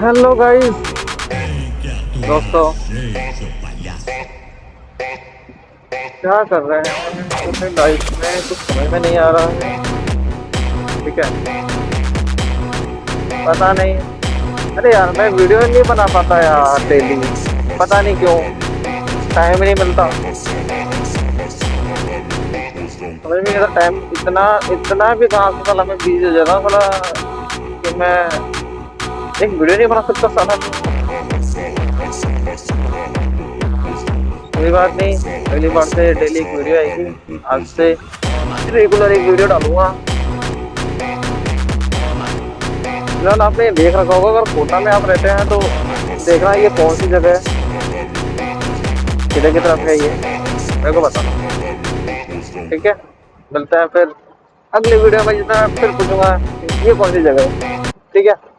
Hello guys. दोस्तों, क्या कर रहे हैं अपनी लाइफ में? कुछ समझ में नहीं आ रहा है। ठीक है, पता नहीं। अरे यार, मैं वीडियो नहीं बना पाता यार डेली। पता नहीं क्यों, टाइम ही नहीं मिलता। समझ में नहीं आता टाइम। इतना इतना भी कहाँ से साला मैं बिजी हो जाता हूँ साला कि मैं एक वीडियो नहीं बना सकता साला। कोई बात नहीं, अगली बार से डेली एक वीडियो आएगी। आज से रेगुलर एक वीडियो डालूंगा। फिलहाल आपने देख रखा होगा, अगर कोटा में आप रहते हैं तो देखना ये कौन सी जगह है, किधर की तरफ है ये, मेरे को बताना। ठीक है, मिलते हैं फिर अगले वीडियो में, जितना फिर पूछूंगा ये कौन सी जगह है। ठीक है।